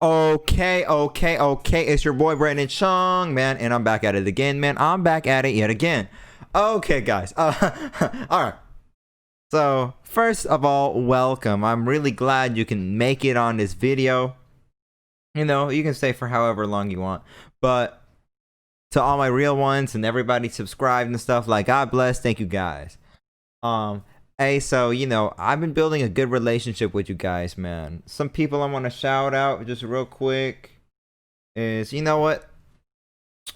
Okay. It's your boy Brandon Chung, man, and I'm back at it again, man. I'm back at it yet again. Okay, guys. All right. So, first of all, welcome. I'm really glad you can make it on this video. You know, you can stay for however long you want. But to all my real ones and everybody subscribed and stuff, like, God bless. Thank you, guys. Hey, so, you know, I've been building a good relationship with you guys, man. Some people I want to shout out just real quick is, you know what?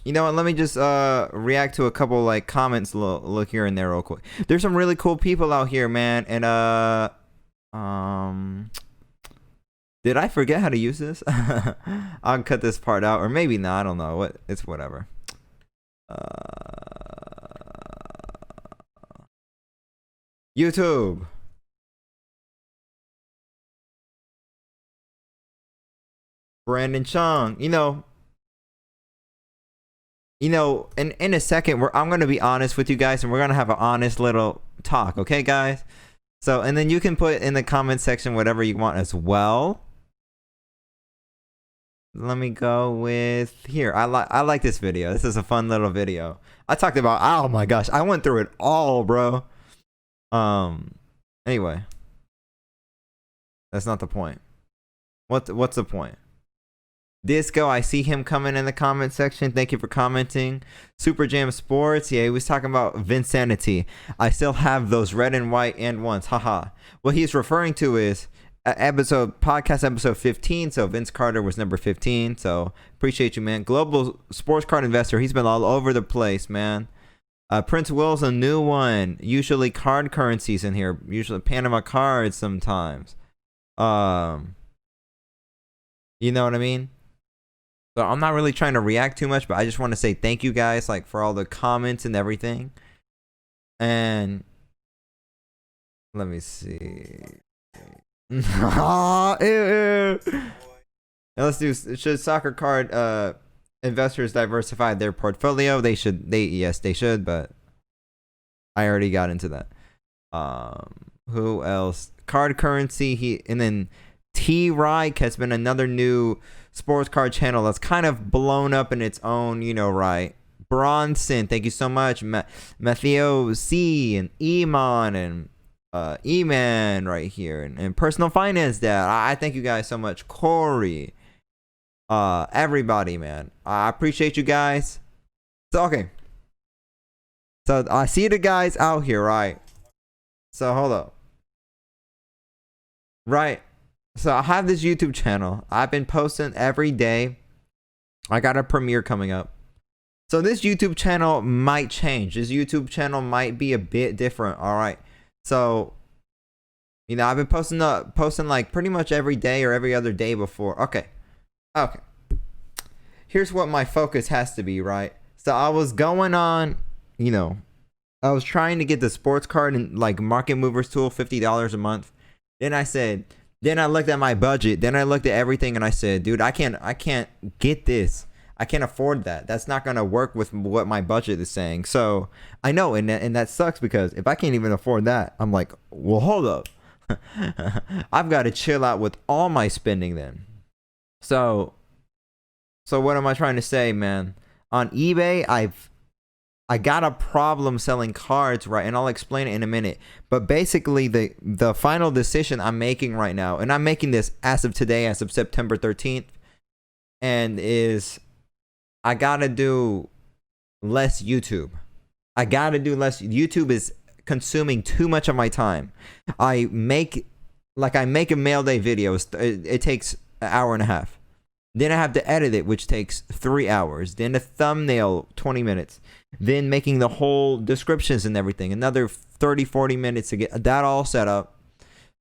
Let me just react to a couple, like, comments look here and there real quick. There's some really cool people out here, man. And, did I forget how to use this? I'll cut this part out, or maybe not. I don't know. It's whatever. YouTube. Brandon Chung. In a second, I'm going to be honest with you guys, and we're going to have an honest little talk. Okay, guys? So, and then you can put in the comment section whatever you want as well. Let me go with here. I like this video. This is a fun little video. I talked about, oh my gosh, I went through it all, bro. Anyway, that's not the point. What's the point? Disco, I see him coming in the comment section. Thank you for commenting. Super Jam Sports, yeah, he was talking about Vinsanity. I still have those red and white and ones, haha. What he's referring to is podcast episode 15. So Vince Carter was number 15. So appreciate you, man. Global sports card investor. He's been all over the place, man. Prince Will's a new one. Usually card currencies in here. Usually Panama cards sometimes. You know what I mean? So I'm not really trying to react too much, but I just want to say thank you guys, like, for all the comments and everything. And let me see. Now let's do, should soccer card investors diversify their portfolio? Yes, they should, but I already got into that. Who else? Card currency, and then T-Rike has been another new sports card channel that's kind of blown up in its own, right? Bronson, thank you so much. Matteo C and Eamon and E-Man right here, and Personal Finance Dad. I thank you guys so much. Corey. Everybody, man, I appreciate you guys. So, okay, so I see the guys out here, right? So hold up, right? So I have this YouTube channel. I've been posting every day. I got a premiere coming up, so this YouTube channel might change. This YouTube channel might be a bit different. All right, so I've been posting like pretty much every day or every other day before. Okay. Here's what my focus has to be, right? So I was going on, I was trying to get the sports card and like Market Movers tool, $50 a month. Then I looked at my budget. Then I looked at everything and I said, dude, I can't get this. I can't afford that. That's not gonna work with what my budget is saying. So I know, and that sucks, because if I can't even afford that, I'm like, well, hold up. I've got to chill out with all my spending then. So what am I trying to say, man? On eBay, I got a problem selling cards, right? And I'll explain it in a minute. But basically, the final decision I'm making right now, and I'm making this as of today, as of September 13th, and is I gotta do less YouTube. I gotta do less. YouTube is consuming too much of my time. I make a mail day video. It takes an hour and a half. Then I have to edit it, which takes 3 hours. Then a thumbnail, 20 minutes. Then making the whole descriptions and everything, another 30-40 minutes to get that all set up.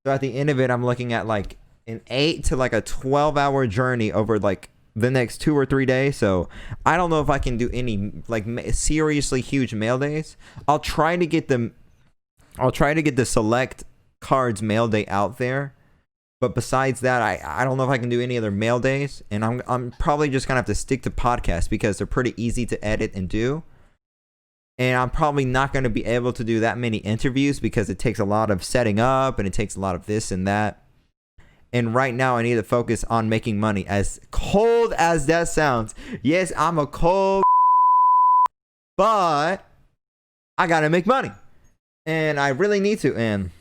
So at the end of it, I'm looking at like an 8 to like a 12-hour journey over like the next 2 or 3 days. So I don't know if I can do any like seriously huge mail days. I'll try to get the select cards mail day out there. But besides that, I don't know if I can do any other mail days. And I'm probably just gonna have to stick to podcasts, because they're pretty easy to edit and do. And I'm probably not going to be able to do that many interviews, because it takes a lot of setting up and it takes a lot of this and that. And right now I need to focus on making money. As cold as that sounds. Yes, I'm a cold, but I got to make money. And I really need to. And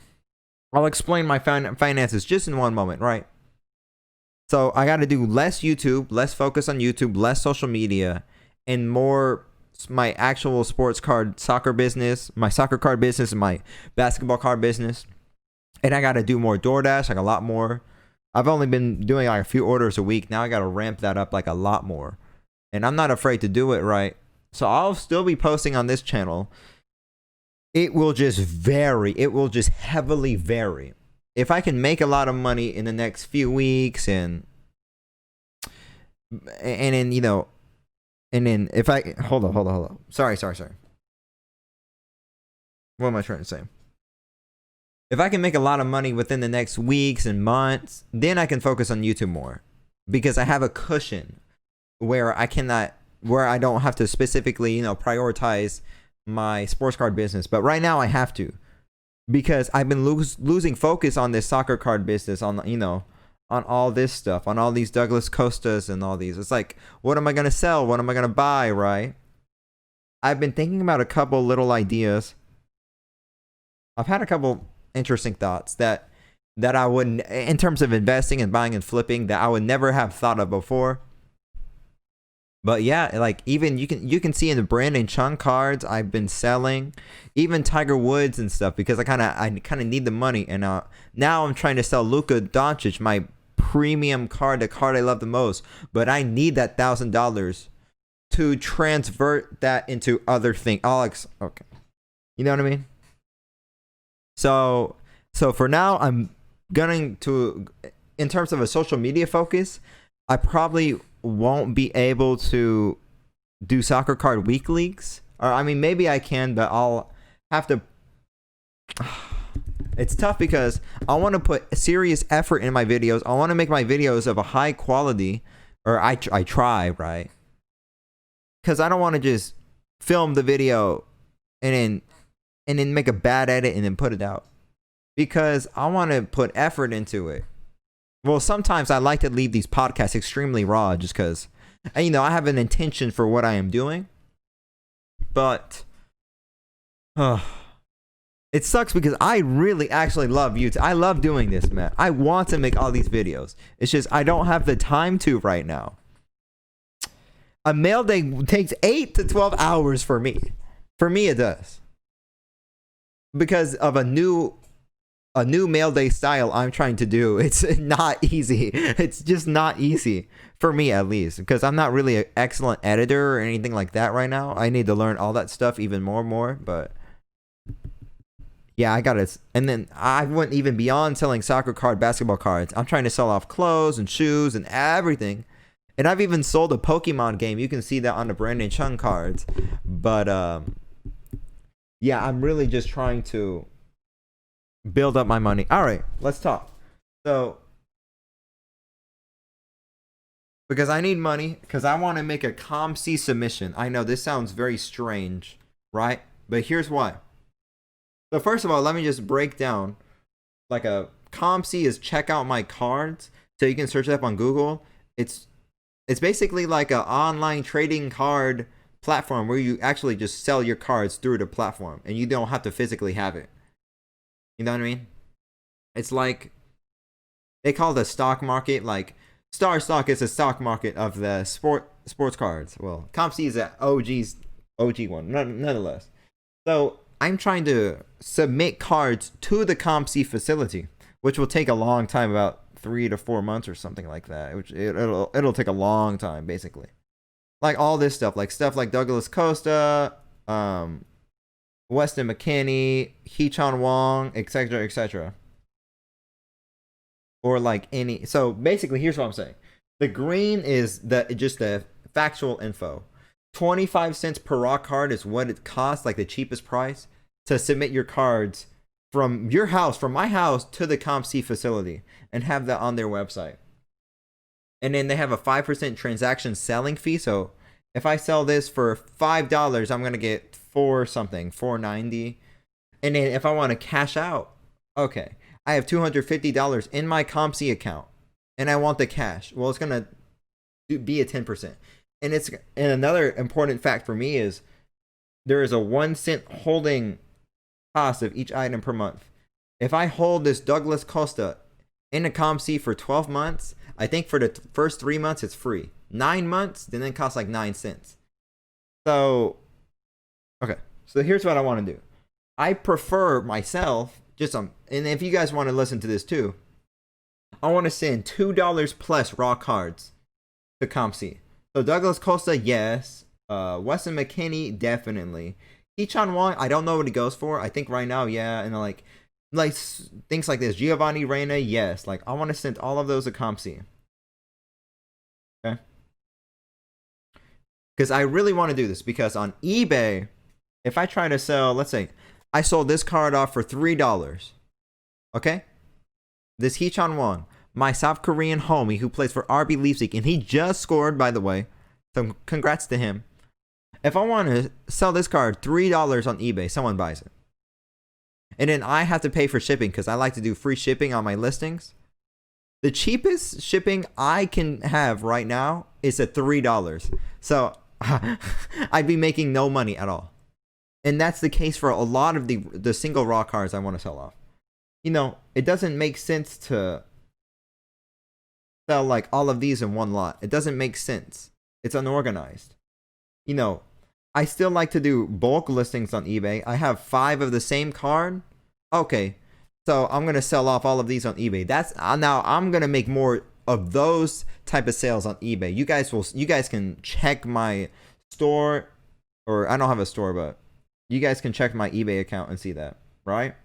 I'll explain my finances just in one moment, right? So I got to do less YouTube, less focus on YouTube, less social media, and more my actual sports card soccer business, my soccer card business, and my basketball card business. And I got to do more DoorDash, like a lot more. I've only been doing like a few orders a week. Now I got to ramp that up like a lot more. And I'm not afraid to do it, right? So I'll still be posting on this channel. It will just vary. It will just heavily vary. If I can make a lot of money in the next few weeks and then, you know, and then if I, hold on. Sorry. What am I trying to say? If I can make a lot of money within the next weeks and months, then I can focus on YouTube more because I have a cushion where I don't have to specifically, you know, prioritize my sports card business. But right now I have to because I've been losing focus on this soccer card business, on, you know, on all this stuff, on all these Douglas Costas and all these. It's like, what am I going to sell? What am I going to buy, right? I've been thinking about a couple little ideas. I've had a couple interesting thoughts that I wouldn't, in terms of investing and buying and flipping, that I would never have thought of before. But yeah, like even you can see in the Brandon Chung cards I've been selling, even Tiger Woods and stuff, because I kind of need the money. And now I'm trying to sell Luka Doncic, my premium card, the card I love the most. But I need that $1,000 to transfer that into other things. Alex, okay, you know what I mean? So for now, I'm going to, in terms of a social media focus, I probably won't be able to do soccer card week leagues. Or I mean, maybe I can, but I'll have to. It's tough because I want to put serious effort in my videos. I want to make my videos of a high quality, or I try, right? Because I don't want to just film the video and then make a bad edit and then put it out. Because I want to put effort into it. Well, sometimes I like to leave these podcasts extremely raw just because, you know, I have an intention for what I am doing. But it sucks because I really actually love YouTube. I love doing this, man. I want to make all these videos. It's just I don't have the time to right now. A mail day takes 8 to 12 hours for me. For me, it does. Because of a new mail day style I'm trying to do. It's not easy. It's just not easy for me, at least, because I'm not really an excellent editor or anything like that right now. I need to learn all that stuff even more, but yeah, I gotta. And then I went even beyond selling soccer card, basketball cards. I'm trying to sell off clothes and shoes and everything. And I've even sold a Pokemon game. You can see that on the Brandon Chung cards. But yeah, I'm really just trying to build up my money. All right, let's talk. So, because I need money, because I want to make a COMC submission. I know this sounds very strange, right? But here's why. So first of all, let me just break down. Like a COMC is check out my cards. So you can search it up on Google. It's basically like an online trading card platform where you actually just sell your cards through the platform and you don't have to physically have it. You know what I mean? It's like, they call the stock market, like Star Stock is a stock market of the sports cards. Well, COMC is an OG one, nonetheless. So I'm trying to submit cards to the COMC facility, which will take a long time, about 3 to 4 months or something like that. Which it'll take a long time, basically. Like all this stuff like Douglas Costa, Weston McKinney, Hee-Chan Wong, etc., etc. Or like any. So basically, here's what I'm saying. The green is just the factual info. 25 cents per raw card is what it costs, like the cheapest price, to submit your cards from your house, from my house, to the COMC facility and have that on their website. And then they have a 5% transaction selling fee. So if I sell this for $5, I'm going to get $4.90. And then if I want to cash out, okay, I have $250 in my COMC account and I want the cash. Well, it's going to be a 10%. And another important fact for me is there is a 1 cent holding cost of each item per month. If I hold this Douglas Costa in a COMC for 12 months, I think for the first 3 months it's free. 9 months, then it costs like 9 cents. So, okay. So here's what I want to do. I prefer myself, and if you guys want to listen to this too, I want to send $2 plus raw cards to COMC. So Douglas Costa, yes. Weston McKennie, definitely. Ichan Wong, I don't know what he goes for. I think right now, yeah. And like things like this. Giovanni Reina, yes. Like I want to send all of those to COMC. Okay. Because I really want to do this, because on eBay, if I try to sell, let's say I sold this card off for $3. Okay? This Hee-chan Won, my South Korean homie who plays for RB Leipzig, and he just scored, by the way. So congrats to him. If I want to sell this card $3 on eBay, someone buys it. And then I have to pay for shipping because I like to do free shipping on my listings. The cheapest shipping I can have right now is at $3. So I'd be making no money at all. And that's the case for a lot of the single raw cards I want to sell off. You know, it doesn't make sense to sell like all of these in one lot. It doesn't make sense. It's unorganized. You know, I still like to do bulk listings on eBay. I have 5 of the same card. Okay, so I'm going to sell off all of these on eBay. Now I'm going to make more of those type of sales on eBay. You guys can check my store, or I don't have a store, but you guys can check my eBay account and see that, right?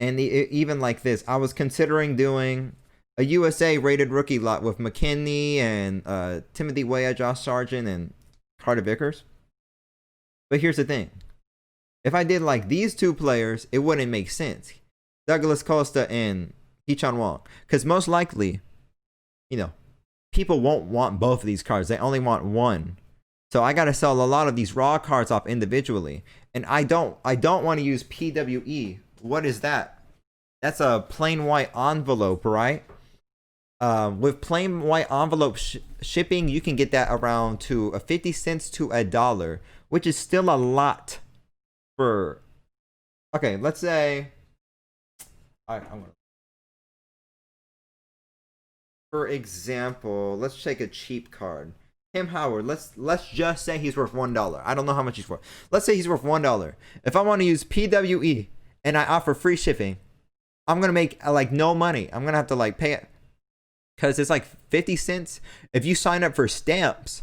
And even like this, I was considering doing a USA rated rookie lot with McKinney and Timothy Weah, Josh Sargent, and Carter Vickers. But here's the thing. If I did like these 2 players, it wouldn't make sense. Douglas Costa and Hee-chan Wong. Because most likely, you know, people won't want both of these cards. They only want one. So I got to sell a lot of these raw cards off individually. And I don't want to use PWE. What is that? That's a plain white envelope, right? With plain white envelope shipping, you can get that around to 50 cents to $1, which is still a lot for. Okay, let's say. For example, let's take a cheap card. Tim Howard. Let's just say he's worth $1. I don't know how much he's worth. Let's say he's worth $1. If I want to use PWE and I offer free shipping, I'm gonna make like no money. I'm gonna have to like pay it. Because it's like 50 cents. If you sign up for stamps,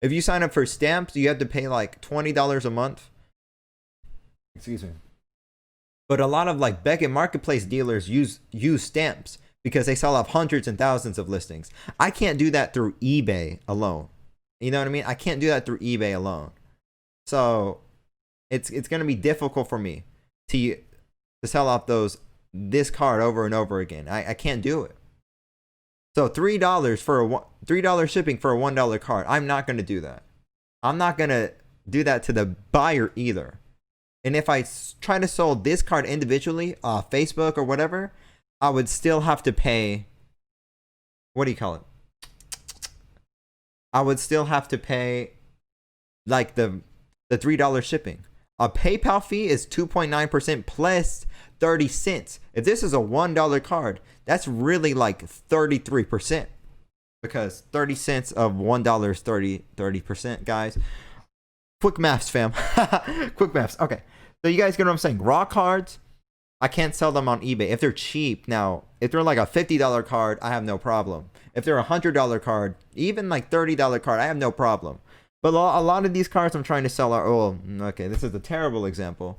you have to pay like $20 a month. Excuse me. But a lot of like Beckett Marketplace dealers use stamps because they sell off hundreds and thousands of listings. I can't do that through eBay alone. You know what I mean? I can't do that through eBay alone. So it's going to be difficult for me to sell off this card over and over again. I can't do it. So $3 for $3 shipping for a $1 card. I'm not going to do that. I'm not going to do that to the buyer either. And if I try to sell this card individually off Facebook or whatever, I would still have to pay. What do you call it? I would still have to pay like the $3 shipping. A PayPal fee is 2.9% plus 30 cents. If this is a $1 card, that's really like 33%. Because 30 cents of $1 is 30%, guys. Quick maths, fam. Quick maths. Okay. So you guys get what I'm saying? Raw cards, I can't sell them on eBay. If they're cheap, now, if they're like a $50 card, I have no problem. If they're a $100 card, even like $30 card, I have no problem. But a lot of these cards I'm trying to sell are, oh, okay, this is a terrible example.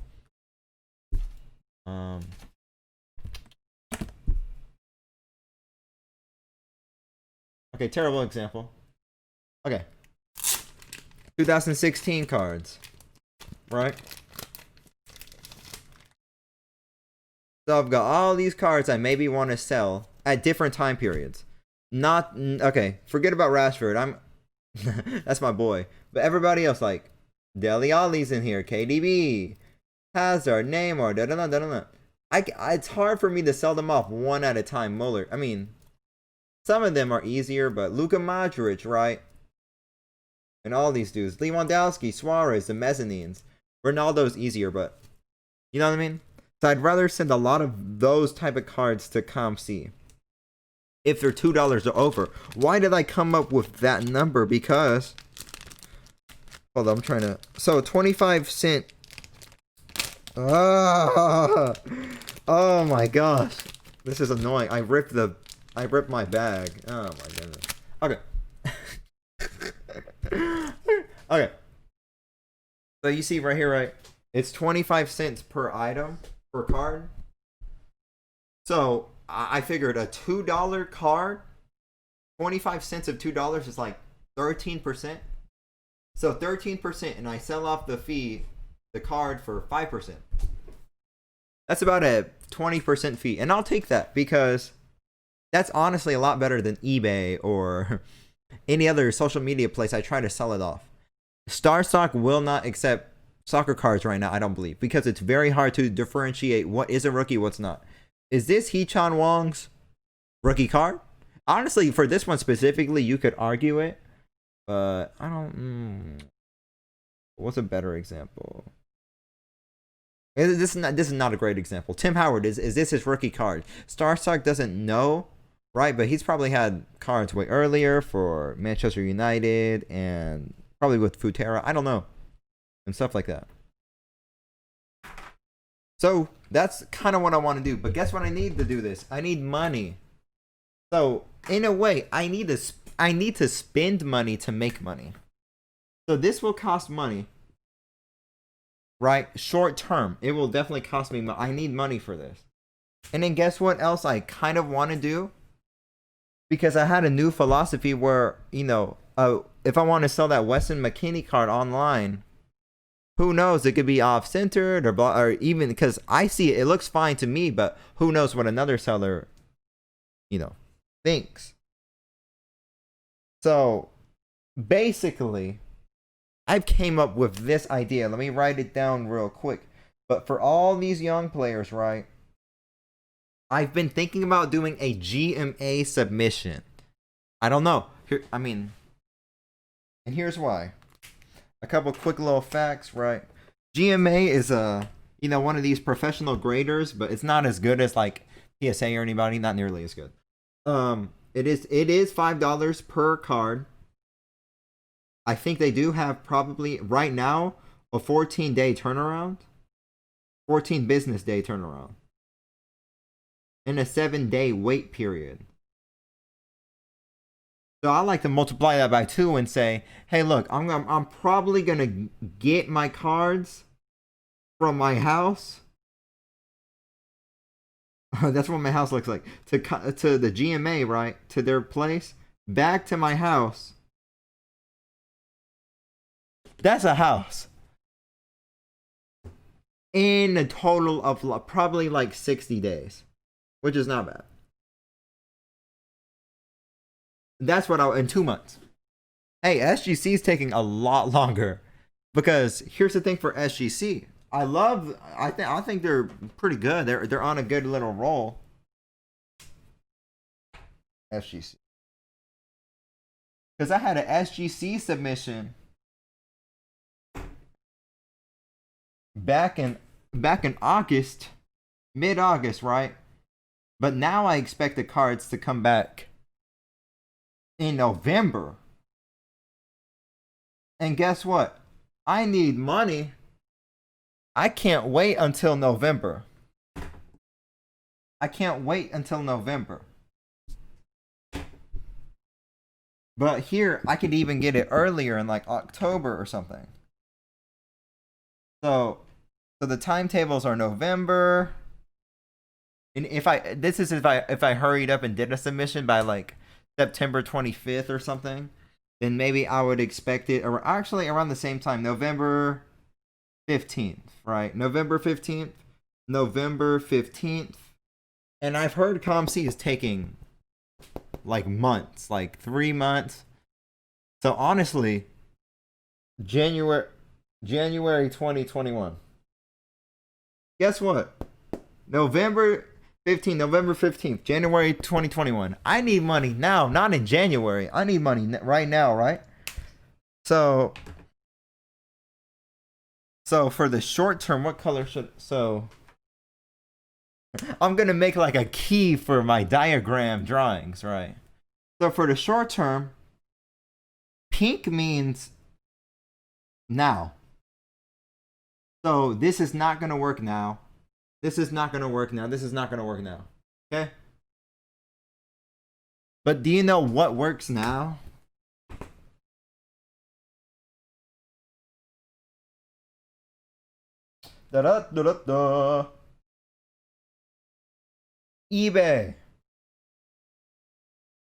Okay, terrible example. Okay. 2016 cards, right? So I've got all these cards I maybe want to sell at different time periods. Okay, forget about Rashford. That's my boy. But everybody else, like Dele Alli's in here, KDB, Hazard, Neymar, da da da da da. it's hard for me to sell them off one at a time. Muller. I mean, some of them are easier, but Luka Modric, right? And all these dudes. Lewandowski, Suarez, the mezzanines. Ronaldo's easier, but you know what I mean? So I'd rather send a lot of those type of cards to COMC if they're $2 or over. Why did I come up with that number? Because hold on, I'm trying to. So 25 cent. Oh my gosh, this is annoying. I ripped my bag. Oh my goodness. Okay. Okay. So you see right here, right? It's 25 cents per item, per card. So I figured a $2 card, 25 cents of $2 is like 13%. So 13%, and I sell off the card for 5%. That's about a 20% fee. And I'll take that because that's honestly a lot better than eBay or any other social media place I try to sell it off. Star Stock will not accept soccer cards right now, I don't believe, because it's very hard to differentiate what is a rookie, what's not. Is this Hee-Chan Wong's rookie card? Honestly, for this one specifically, you could argue it, but I don't. What's a better example? This is not a great example. Tim Howard, is this his rookie card? Star Stock doesn't know, right? But he's probably had cards way earlier for Manchester United and probably with Futera. I don't know. And stuff like that. So that's kind of what I want to do. But guess what I need to do this? I need money. So in a way, I need to spend money to make money. So this will cost money. Right? Short term. It will definitely cost me money. I need money for this. And then guess what else I kind of want to do? Because I had a new philosophy where, if I want to sell that Weston McKennie card online, who knows? It could be off-centered or even because I see it looks fine to me, but who knows what another seller, thinks. So basically, I've came up with this idea. Let me write it down real quick. But for all these young players, right? I've been thinking about doing a GMA submission. I don't know. And here's why. A couple quick little facts, right? GMA is one of these professional graders, but it's not as good as like PSA or anybody. Not nearly as good. It is $5 per card. I think they do have probably right now a 14-day turnaround, 14 business day turnaround, and a 7-day wait period. So I like to multiply that by 2 and say, hey, look, I'm probably gonna get my cards from my house. That's what my house looks like. To the GMA, right? To their place, back to my house. That's a house. In a total of probably like 60 days, which is not bad. That's what in 2 months. Hey, SGC is taking a lot longer because here's the thing for SGC. I think they're pretty good. They're on a good little roll. SGC. Because I had an SGC submission back in August, mid-August, right? But now I expect the cards to come back in November. And guess what? I need money. I can't wait until November. But here, I could even get it earlier in like October or something. So the timetables are November. And if I hurried up and did a submission by like September 25th or something, then maybe I would expect it around the same time, November 15th, right? November 15th. And I've heard COMC is taking like months, like 3 months. So honestly, January 2021. Guess what? November 15th, January 2021. I need money now, not in January. I need money right now, right? So for the short term, what color I'm going to make like a key for my diagram drawings, right? So for the short term, pink means now. So this is not going to work now. This is not going to work now. This is not going to work now. Okay? But do you know what works now? Da-da-da-da-da. eBay.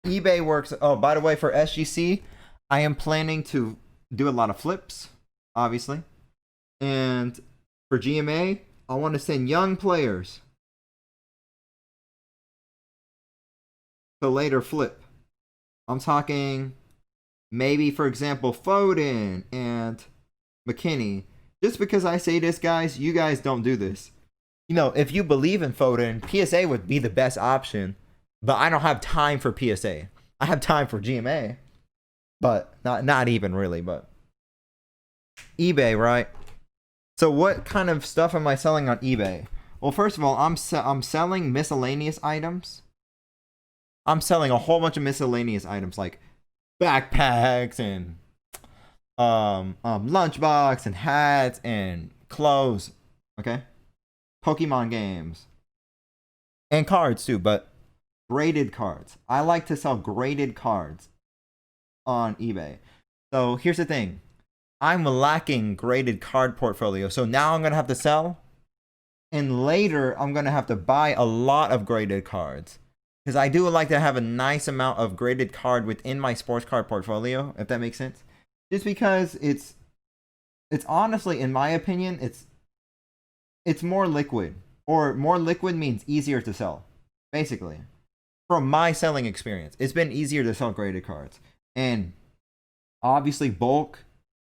eBay works. Oh, by the way, for SGC, I am planning to do a lot of flips, obviously. And for GMA, I want to send young players to later flip. I'm talking maybe, for example, Foden and McKinney. Just because I say this, guys, you guys don't do this. You know, if you believe in Foden, PSA would be the best option. But I don't have time for PSA. I have time for GMA. But not even really, but eBay, right? So what kind of stuff am I selling on eBay? Well, first of all, I'm selling miscellaneous items. I'm selling a whole bunch of miscellaneous items like backpacks and lunchbox and hats and clothes, okay? Pokemon games and cards too, but graded cards. I like to sell graded cards on eBay. So here's the thing. I'm lacking graded card portfolio. So now I'm going to have to sell. And later I'm going to have to buy a lot of graded cards. Because I do like to have a nice amount of graded card within my sports card portfolio, if that makes sense. Just because it's honestly, in my opinion, it's more liquid. Or more liquid means easier to sell. Basically. From my selling experience, it's been easier to sell graded cards. And obviously bulk,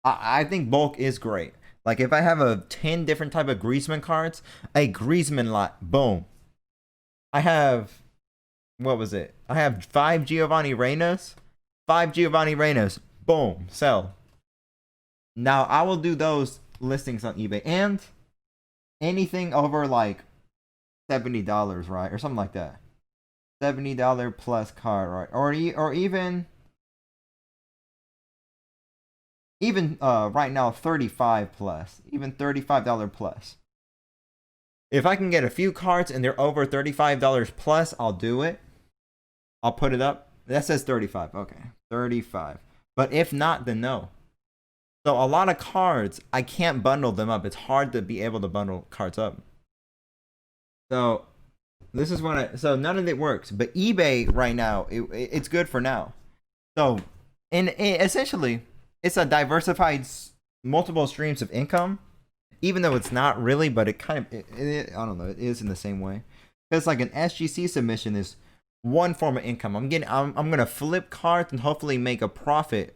I think bulk is great. Like if I have 10 different type of Griezmann cards, a Griezmann lot, boom. I have, what was it? I have 5 Giovanni Reynas, boom, sell. Now I will do those listings on eBay and anything over like $70, right? Or something like that. $70 plus card, right? Or even right now 35 plus, even $35 plus. If I can get a few cards and they're over $35 plus, I'll do it. I'll put it up. That says 35. Okay, 35. But if not, then no. So a lot of cards, I can't bundle them up. It's hard to be able to bundle cards up. So this is when so none of it works. But eBay right now, it's good for now. So essentially, it's a diversified multiple streams of income, even though it's not really, but it kind of, I don't know, it is in the same way. Because like an SGC submission is one form of income. I'm gonna flip cards and hopefully make a profit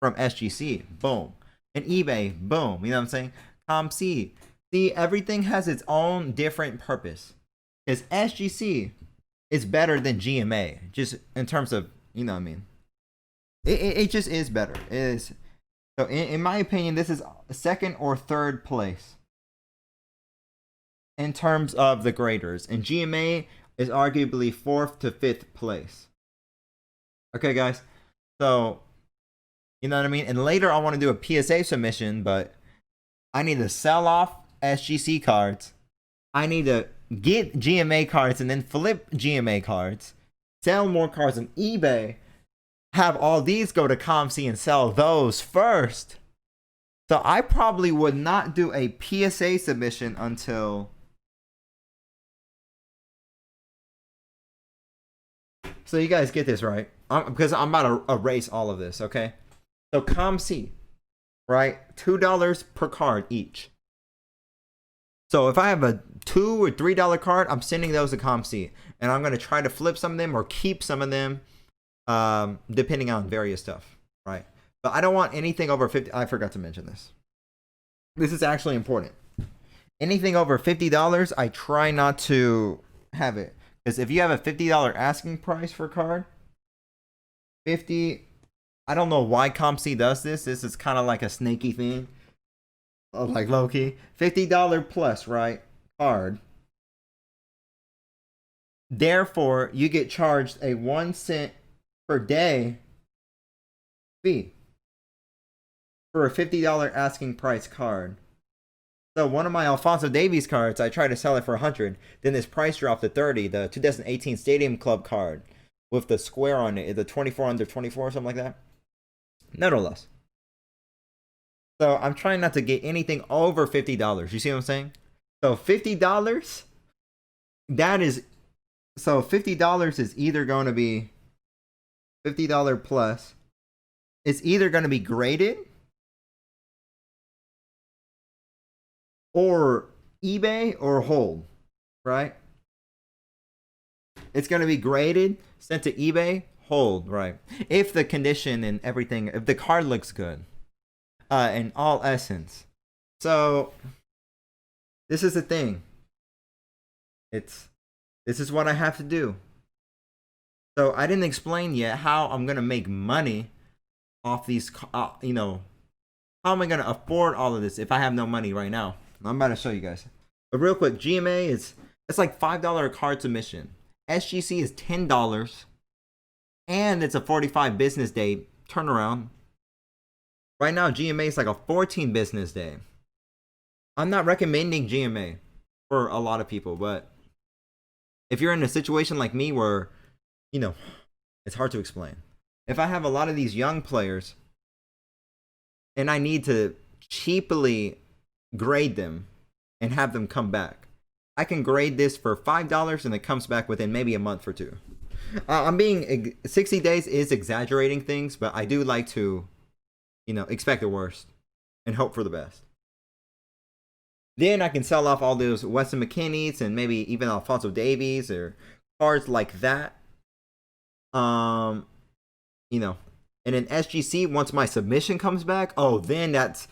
from SGC. Boom. And eBay, boom. You know what I'm saying? COMC. See, everything has its own different purpose. Because SGC is better than GMA, just in terms of, you know what I mean? It just is better. It is. So in my opinion, this is second or third place in terms of the graders. And GMA is arguably 4th to 5th place. Okay, guys. So, you know what I mean? And later I want to do a PSA submission, but I need to sell off SGC cards. I need to get GMA cards and then flip GMA cards. Sell more cards on eBay. Have all these go to COMC and sell those first. So I probably would not do a PSA submission until... So you guys get this, right? Because I'm about to erase all of this, okay? So COMC, right? $2 per card each. So if I have a $2 or $3 card, I'm sending those to COMC. And I'm going to try to flip some of them or keep some of them. Depending on various stuff, right? But I don't want anything over 50. I forgot to mention this. This is actually important. Anything over $50, I try not to have it. Because if you have a $50 asking price for a card, 50, I don't know why COMC does this. This is kind of like a snaky thing. Like low key. $50 plus, right? Card. Therefore, you get charged a 1 cent per day fee for a $50 asking price card. So one of my Alphonso Davies cards, I tried to sell it for 100. Then this price dropped to 30. The 2018 Stadium Club card with the square on it, the 24 under 24 or something like that. Nevertheless. So I'm trying not to get anything over $50. You see what I'm saying? So $50, that is, so $50 is either going to be $50 plus. It's either going to be graded or eBay or hold, right? It's going to be graded, sent to eBay, hold, right? If the condition and everything, if the card looks good, in all essence. So this is the thing. This is what I have to do. So I didn't explain yet how I'm going to make money off these, how am I going to afford all of this if I have no money right now? I'm about to show you guys. But real quick, GMA it's like $5 a card submission. SGC is $10. And it's a 45 business day turnaround. Right now, GMA is like a 14 business day. I'm not recommending GMA for a lot of people, but if you're in a situation like me where, it's hard to explain. If I have a lot of these young players and I need to cheaply grade them and have them come back, I can grade this for $5 and it comes back within maybe a month or two. I'm being 60 days is exaggerating things, but I do like to, expect the worst and hope for the best. Then I can sell off all those Weston McKennies and maybe even Alphonso Davies or cards like that. And then SGC, once my submission comes back, then that's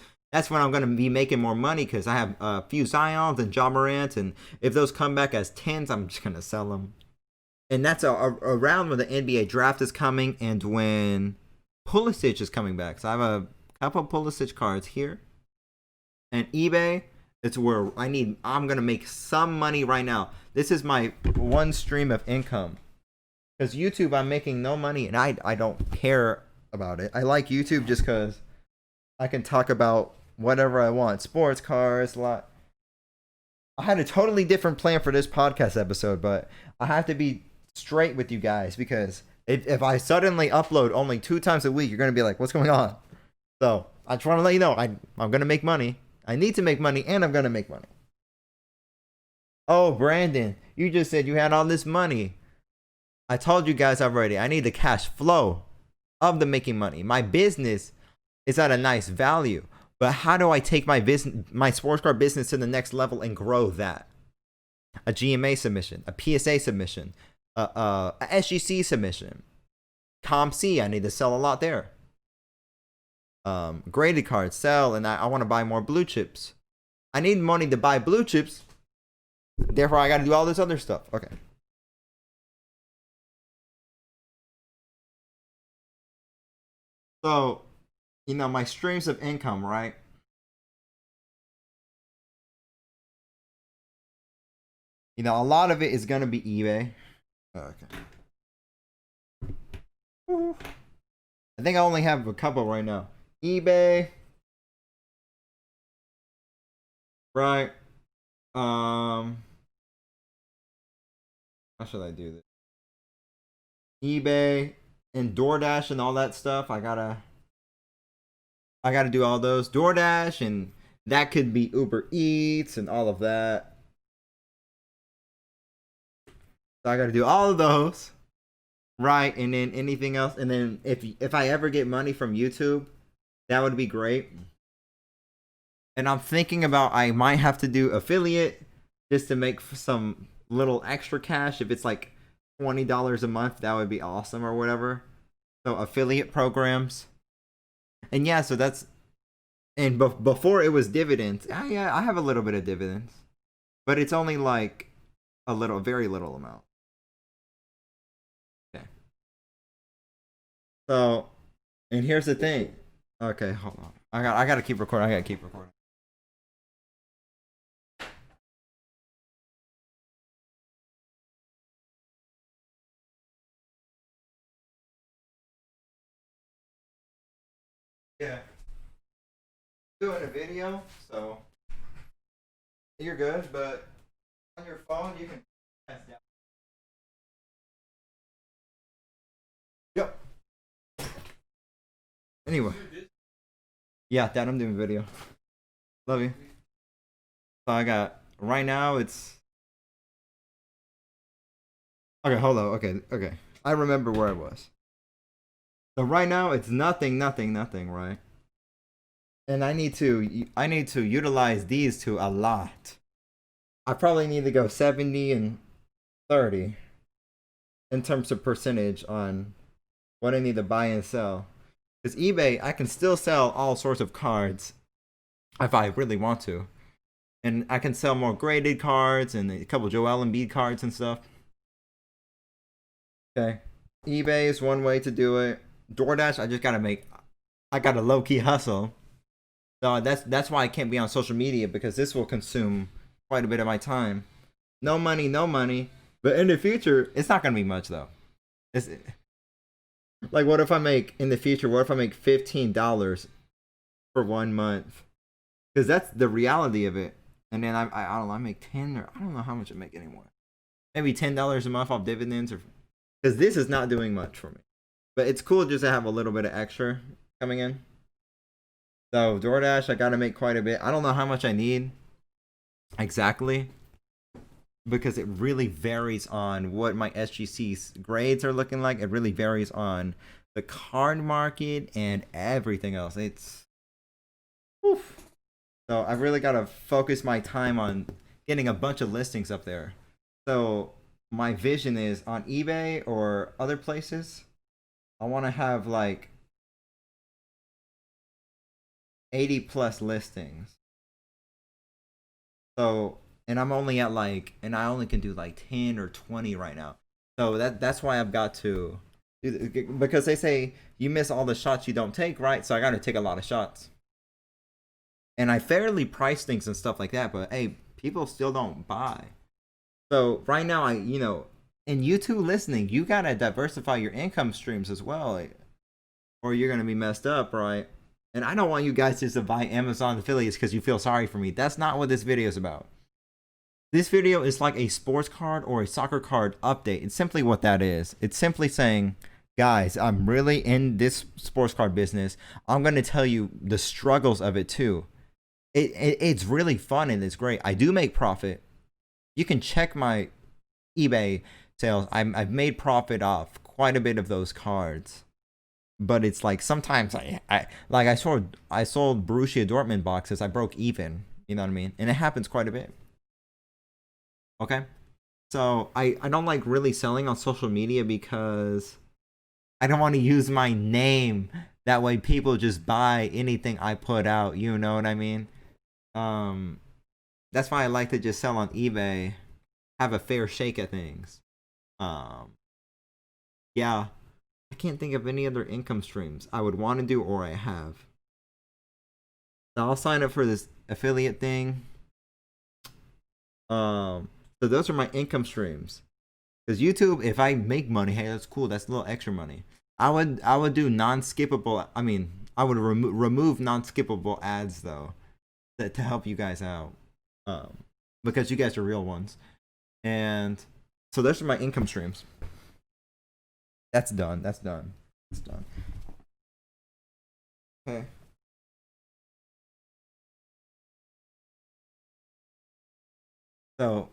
when I'm going to be making more money because I have a few Zions and Ja Morant, and if those come back as 10s, I'm just going to sell them. And that's around when the NBA draft is coming and when Pulisic is coming back. So I have a couple of Pulisic cards here. And eBay, it's where I'm going to make some money right now. This is my one stream of income. Because YouTube, I'm making no money, and I don't care about it. I like YouTube just because I can talk about whatever I want. Sports, cars, a lot. I had a totally different plan for this podcast episode, but I have to be straight with you guys because if I suddenly upload only 2 times a week, you're going to be like, what's going on? So I just want to let you know, I'm going to make money. I need to make money, and I'm going to make money. Oh, Brandon, you just said you had all this money. I told you guys already, I need the cash flow of the making money. My business is at a nice value, but how do I take my sports card business to the next level and grow that? A GMA submission, a PSA submission, a SGC submission, COMC, I need to sell a lot there. Graded cards, sell, and I want to buy more blue chips. I need money to buy blue chips, therefore I got to do all this other stuff. Okay. So, my streams of income, right? A lot of it is going to be eBay. Okay. I think I only have a couple right now. eBay. Right. How should I do this? eBay and DoorDash and all that stuff. I gotta do all those. DoorDash, and that could be Uber Eats and all of that. So I gotta do all of those. Right, and then anything else. And then if I ever get money from YouTube, that would be great. And I'm thinking about I might have to do affiliate just to make some little extra cash. If it's like $20 a month, that would be awesome or whatever. So affiliate programs. And yeah, so that's And before it was dividends. Yeah, I have a little bit of dividends, but it's only like a little, very little amount. Okay. So, and here's the thing. Okay, hold on. I gotta keep recording. I gotta keep recording. Yeah. Doing a video, so you're good, but on your phone you can. Yep. Anyway. Yeah, Dad, I'm doing video. Love you. So I got right now it's okay, hold on. Okay. I remember where I was. So right now it's nothing, right? And I need to utilize these to a lot. I probably need to go 70 and 30 in terms of percentage on what I need to buy and sell. Because eBay, I can still sell all sorts of cards if I really want to. And I can sell more graded cards and a couple Joel Embiid cards and stuff. Okay. eBay is one way to do it. DoorDash, I gotta low key hustle. So that's why I can't be on social media because this will consume quite a bit of my time. No money, no money. But in the future, it's not gonna be much though. It's like what if I make in the future? What if I make $15 for 1 month? Because that's the reality of it. And then I don't know, I make 10 or I don't know how much I make anymore. Maybe $10 a month off dividends or because this is not doing much for me. But it's cool just to have a little bit of extra coming in. So DoorDash, I gotta make quite a bit. I don't know how much I need exactly because it really varies on what my SGC grades are looking like. It really varies on the card market and everything else. It's oof. So I really gotta focus my time on getting a bunch of listings up there. So my vision is on eBay or other places. I want to have like 80 plus listings. So, and I'm only at like, and I only can do like 10 or 20 right now. So that's why I've got to, because they say you miss all the shots you don't take, right? So I got to take a lot of shots. And I fairly price things and stuff like that, but hey, people still don't buy. So right now, and you two listening, you got to diversify your income streams as well, or you're going to be messed up, right? And I don't want you guys just to buy Amazon affiliates because you feel sorry for me. That's not what this video is about. This video is like a sports card or a soccer card update. It's simply what that is. It's simply saying, guys, I'm really in this sports card business. I'm going to tell you the struggles of it too. It's really fun and it's great. I do make profit. You can check my eBay sales. I've made profit off quite a bit of those cards. But it's like sometimes I sold Borussia Dortmund boxes. I broke even. You know what I mean? And it happens quite a bit. Okay. So I don't like really selling on social media because I don't want to use my name. That way people just buy anything I put out. You know what I mean? That's why I like to just sell on eBay, have a fair shake at things. Yeah, I can't think of any other income streams I would want to do or I have. So I'll sign up for this affiliate thing. So those are my income streams. Because YouTube, if I make money, hey, that's cool. That's a little extra money. I would do non-skippable. I mean, I would remove non-skippable ads though, to help you guys out. Because you guys are real ones. And so those are my income streams. That's done. That's done. That's done. Okay. So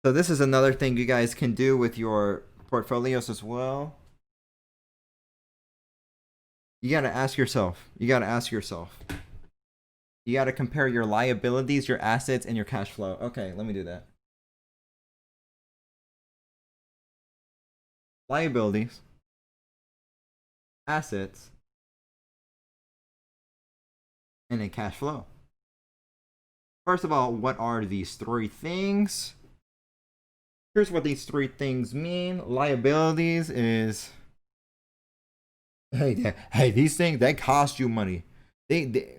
this is another thing you guys can do with your portfolios as well. You got to ask yourself. You got to compare your liabilities, your assets, and your cash flow. Okay, let me do that. Liabilities, assets, and then cash flow. First of all, what are these three things? Here's what these three things mean. Liabilities is, hey, these things, they cost you money. They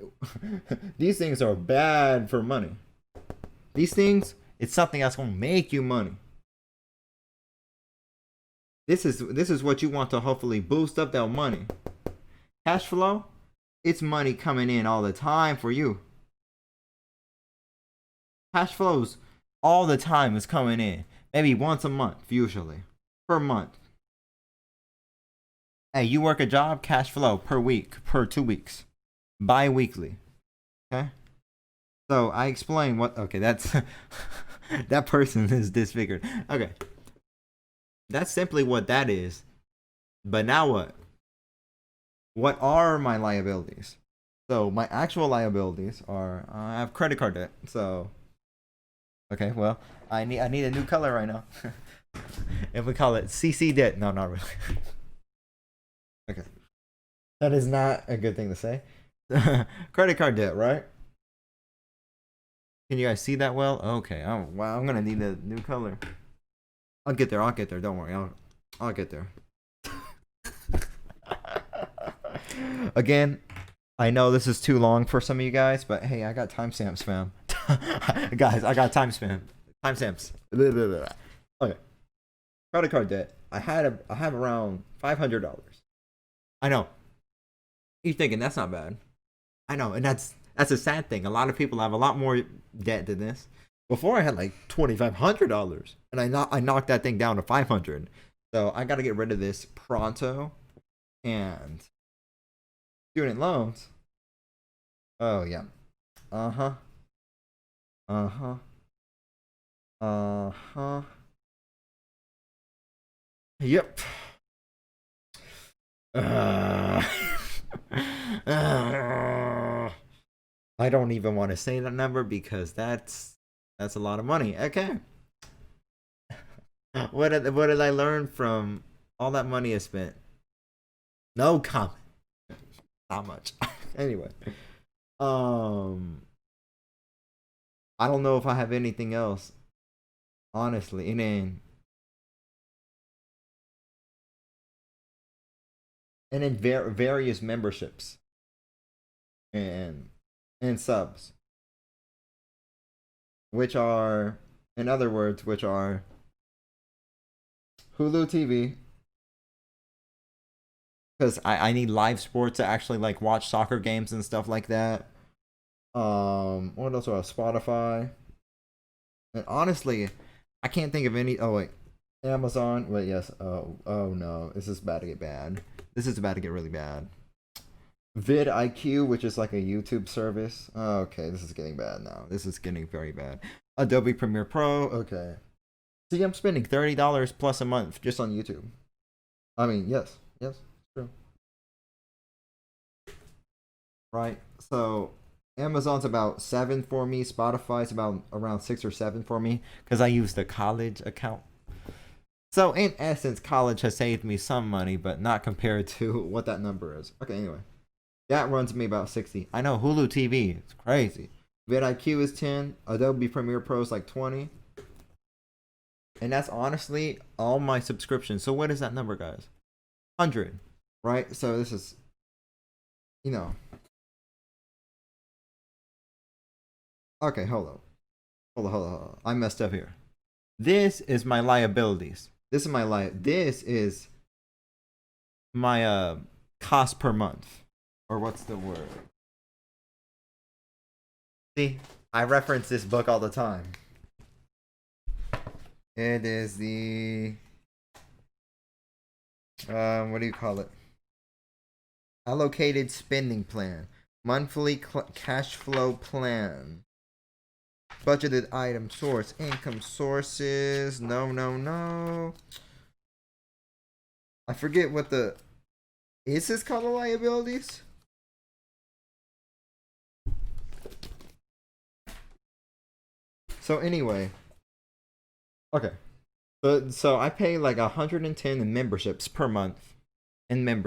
these things are bad for money. These things, it's something that's gonna make you money. This is what you want to hopefully boost up that money. Cash flow, it's money coming in all the time for you. Cash flows all the time is coming in. Maybe once a month, usually. Per month. Hey, you work a job, cash flow per week, per 2 weeks. Bi-weekly. Okay? So I explain what, okay, that's that person is disfigured. Okay. That's simply what that is. But now what? What are my liabilities? So my actual liabilities are, I have credit card debt. So okay, well, I need a new color right now. If we call it CC debt. No, not really. Okay. That is not a good thing to say. Credit card debt, right? Can you guys see that well? Okay. Oh, wow, I'm going to need a new color. I'll get there. Don't worry. I'll get there. Again, I know this is too long for some of you guys, but hey, I got timestamps, fam. Guys, I got timestamps. Okay. Credit card debt. I have around $500. I know. You're thinking that's not bad. I know, and that's a sad thing. A lot of people have a lot more debt than this. Before I had like $2,500, and I knocked that thing down to $500. So I got to get rid of this pronto. And student loans. Oh yeah. Uh-huh. Yep. I don't even want to say that number because that's a lot of money. Okay. What did I learn from all that money I spent? No comment. Not much. Anyway. I don't know if I have anything else. Honestly. And then various memberships. And subs. Which are, in other words, Hulu TV. Because I need live sports to actually like watch soccer games and stuff like that. What else do I have? Spotify. And honestly, I can't think of any. Oh wait, Amazon. Wait, yes. Oh no, this is about to get bad. This is about to get really bad. VidIQ, which is like a YouTube service. Okay, this is getting bad now. This is getting very bad. Adobe Premiere Pro. Okay. See, I'm spending $30 plus a month just on YouTube. I mean, yes, true. Right. So Amazon's about 7 for me. Spotify's about around 6 or 7 for me because I use the college account. So in essence, college has saved me some money, but not compared to what that number is. Okay, anyway. That runs me about 60. I know Hulu TV, it's crazy. VidIQ is 10. Adobe Premiere Pro is like 20. And that's honestly all my subscriptions. So what is that number, guys? 100, right? So this is, Okay, hold on. I messed up here. This is my liabilities. This is my cost per month. Or what's the word? See, I reference this book all the time. It is the what do you call it? Allocated spending plan, monthly cash flow plan, budgeted item source, income sources. No. I forget what is this called the liabilities? So anyway, okay. So I pay like 110 in memberships per month, and then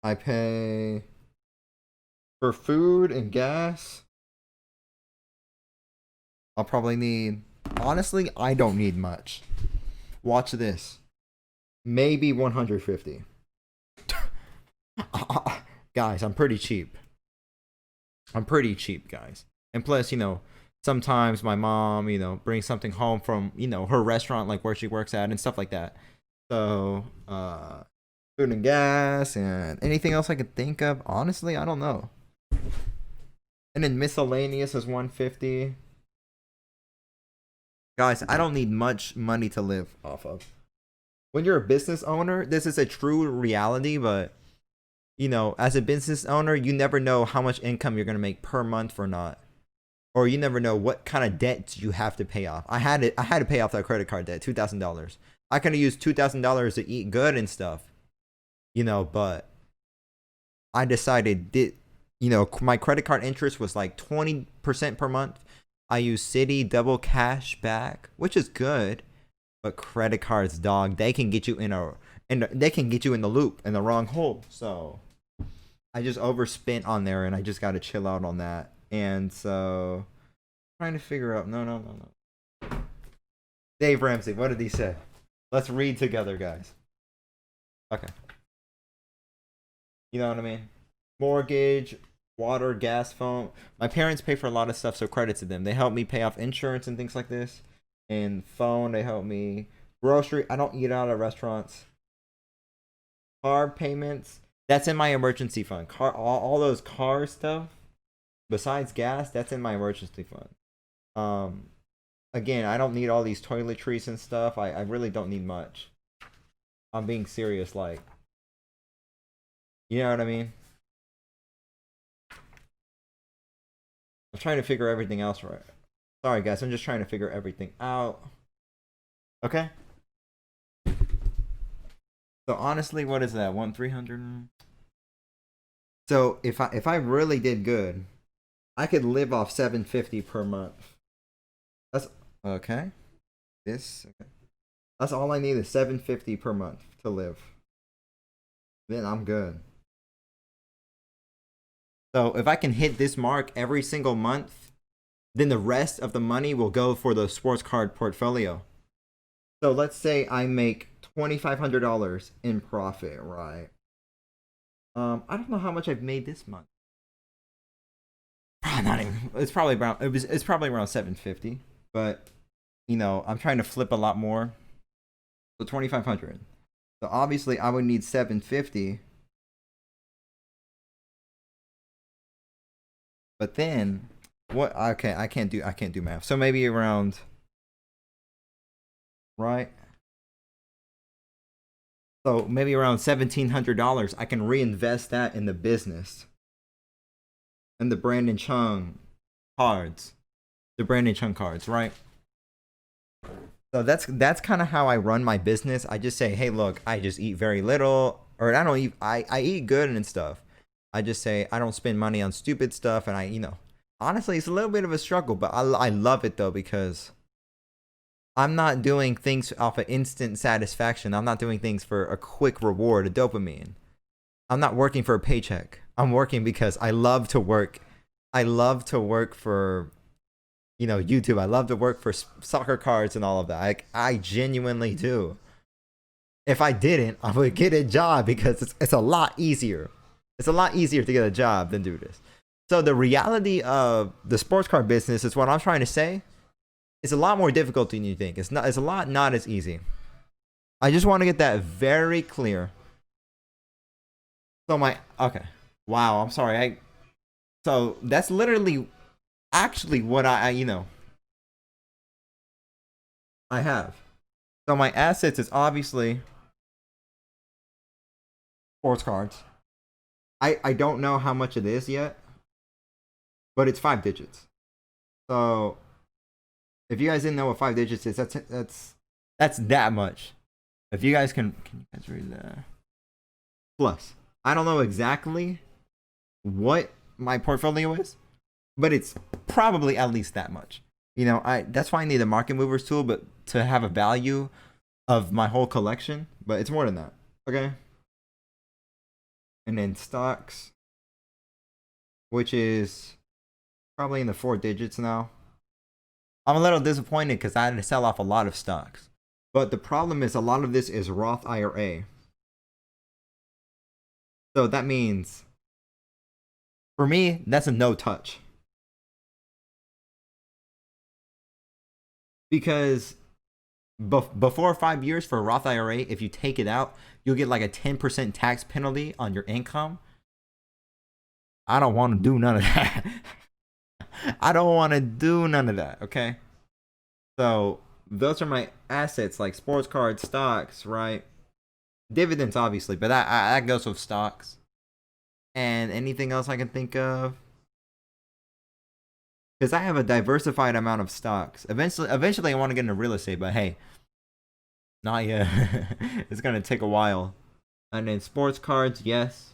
I pay for food and gas. I'll probably need, honestly, I don't need much. Watch this. Maybe 150. Guys, I'm pretty cheap. I'm pretty cheap, guys. And plus, sometimes my mom, brings something home from, her restaurant, like where she works at and stuff like that. So, food and gas and anything else I could think of. Honestly, I don't know. And then miscellaneous is 150. Guys, I don't need much money to live off of. When you're a business owner, this is a true reality, but as a business owner, you never know how much income you're going to make per month or not. Or you never know what kind of debt you have to pay off. I had to pay off that credit card debt, $2,000. I could have used $2,000 to eat good and stuff. But I decided my credit card interest was like 20% per month. I use Citi double cash back, which is good. But credit cards, dog, they can get you in the loop in the wrong hole. So I just overspent on there, and I just got to chill out on that. And so trying to figure out. No. Dave Ramsey, what did he say? Let's read together, guys. Okay. You know what I mean? Mortgage, water, gas, phone. My parents pay for a lot of stuff, so credit to them. They help me pay off insurance and things like this. And phone, they help me. Grocery, I don't eat out at restaurants. Car payments, that's in my emergency fund. All those car stuff, besides gas, that's in my emergency fund. Again, I don't need all these toiletries and stuff. I really don't need much. I'm being serious, like, you know what I mean? I'm trying to figure everything else right. Sorry, guys. I'm just trying to figure everything out. Okay. So honestly, what is that? 300. So if I really did good, I could live off 750 per month. That's okay. Okay. That's all I need is 750 per month to live. Then I'm good. So if I can hit this mark every single month, then the rest of the money will go for the sports card portfolio. So let's say I make $2,500 in profit, right? I don't know how much I've made this month. Not even. It's probably around 750. But I'm trying to flip a lot more. So 2,500. So obviously I would need 750. But then what? Okay, I can't do math. So maybe around, right? So maybe around $1,700. I can reinvest that in the business. And the Brandon Chung cards. Right? So that's kind of how I run my business. I just say, hey, look, I just eat very little, or I don't eat. I eat good and stuff. I just say I don't spend money on stupid stuff, and honestly, it's a little bit of a struggle, but I love it though, because I'm not doing things off of instant satisfaction. I'm not doing things for a quick reward, a dopamine. I'm not working for a paycheck. I'm working because I love to work. I love to work for, YouTube. I love to work for soccer cards and all of that. I genuinely do. If I didn't, I would get a job, because it's a lot easier. It's a lot easier to get a job than do this. So the reality of the sports card business is what I'm trying to say. It's a lot more difficult than you think. It's a lot not as easy. I just want to get that very clear. So okay. Wow, I'm sorry. So that's literally actually what I have. So my assets is obviously sports cards. I don't know how much it is yet, but it's 5 digits. So if you guys didn't know what 5 digits is, that's that much. If you guys can you guys read that? Plus, I don't know exactly what my portfolio is, but it's probably at least that much. That's why I need the market movers tool, but to have a value of my whole collection, but it's more than that. Okay. and then stocks, which is probably in the 4 digits now. I'm a little disappointed because I had to sell off a lot of stocks. But the problem is a lot of this is Roth IRA. So that means, for me, that's a no touch. Because before 5 years for a Roth IRA, if you take it out, you'll get like a 10% tax penalty on your income. I don't want to do none of that. I don't want to do none of that, okay? So those are my assets, like sports cards, stocks, right? Dividends, obviously, but that goes with stocks. And anything else I can think of? Because I have a diversified amount of stocks. Eventually I want to get into real estate, but hey, not yet. It's going to take a while. And then sports cards, yes.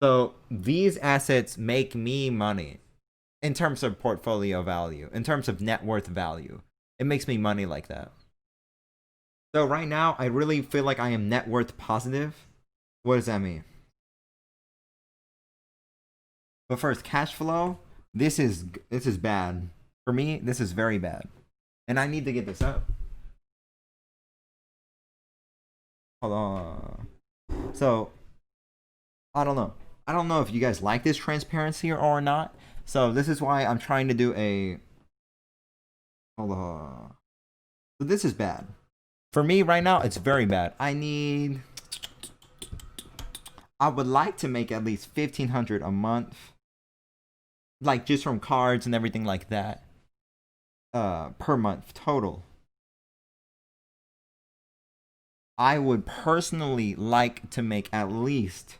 So these assets make me money in terms of portfolio value, in terms of net worth value. It makes me money like that. So right now, I really feel like I am net worth positive. What does that mean? But first, cash flow. This is bad. For me, this is very bad. And I need to get this up. Hold on. So, I don't know. I don't know if you guys like this transparency or not. So this is why I'm trying to do a... Hold on. So this is bad. For me right now, it's very bad. I would like to make at least $1,500 a month. Like just from cards and everything like that. Per month total. I would personally like to make at least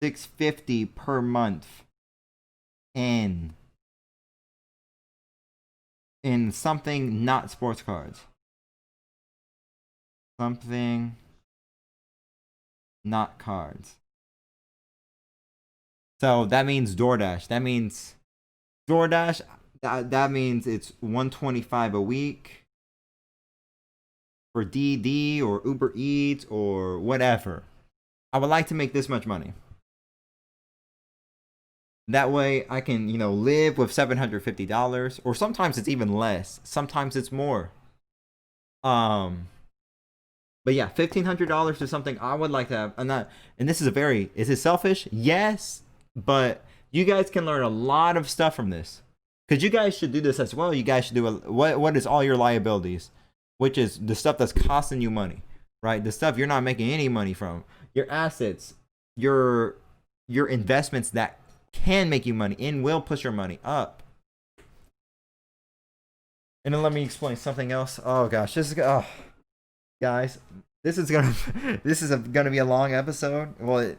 $650 per month in something not sports cards. Something not cards. So that means DoorDash. That means that means it's $125 a week for DD or Uber Eats or whatever. I would like to make this much money. That way I can, live with $750, or sometimes it's even less. Sometimes it's more. But yeah, $1,500 is something I would like to have. And this is is it selfish? Yes, but you guys can learn a lot of stuff from this. Because you guys should do this as well. You guys should do what is all your liabilities, which is the stuff that's costing you money, right? The stuff you're not making any money from. Your assets, your investments that can make you money and will push your money up. And then let me explain something else. Oh gosh, guys, this is gonna be a long episode. Well,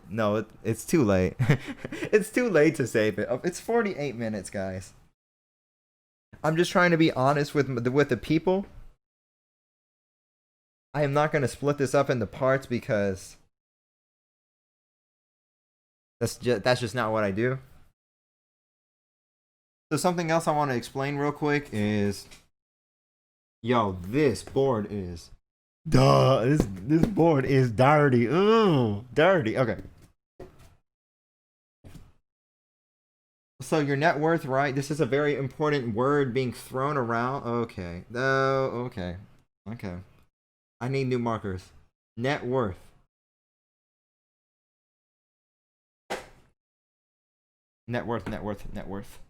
it's too late. It's too late to save it. It's 48 minutes, guys. I'm just trying to be honest with the people. I am not gonna split this up into parts because that's just not what I do. So something else I want to explain real quick is, this board is, this board is dirty. Ooh, dirty. Okay. So your net worth, right? This is a very important word being thrown around. Okay. Okay. I need new markers. Net worth. Net worth.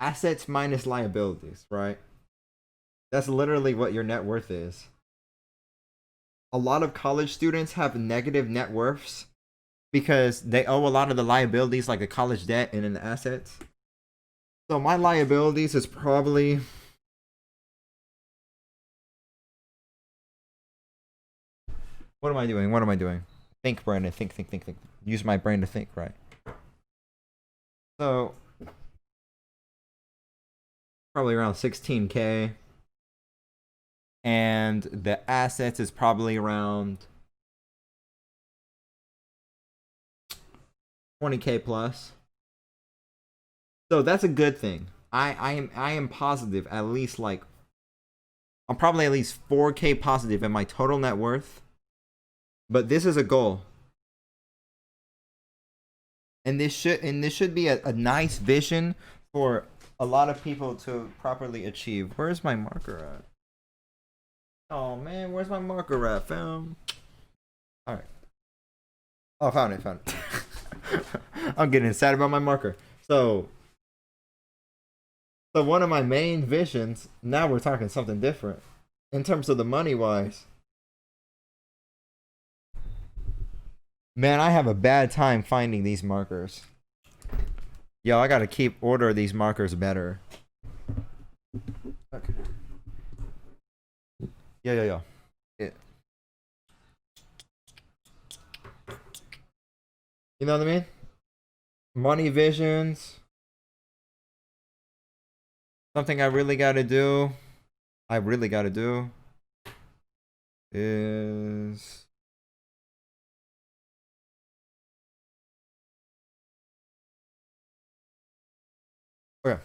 Assets minus liabilities, right? That's literally what your net worth is. A lot of college students have negative net worths because they owe a lot of the liabilities, like the college debt and then the assets. So my liabilities is probably... What am I doing? Think, Brandon. Think. Use my brain to think, right? So, probably around 16K. And the assets is probably around 20K plus. So that's a good thing. I am positive at least I'm probably at least 4K positive in my total net worth. But this is a goal. And this should be a nice vision for a lot of people to properly achieve. Where's my marker at? Oh man, where's my marker at, fam? All right. Oh, found it. I'm getting excited about my marker. So one of my main visions. Now we're talking something different in terms of the money wise. Man, I have a bad time finding these markers. Yo, I gotta keep order of these markers better. Okay. Yeah. You know what I mean? Money visions. Something I really gotta do. Is okay.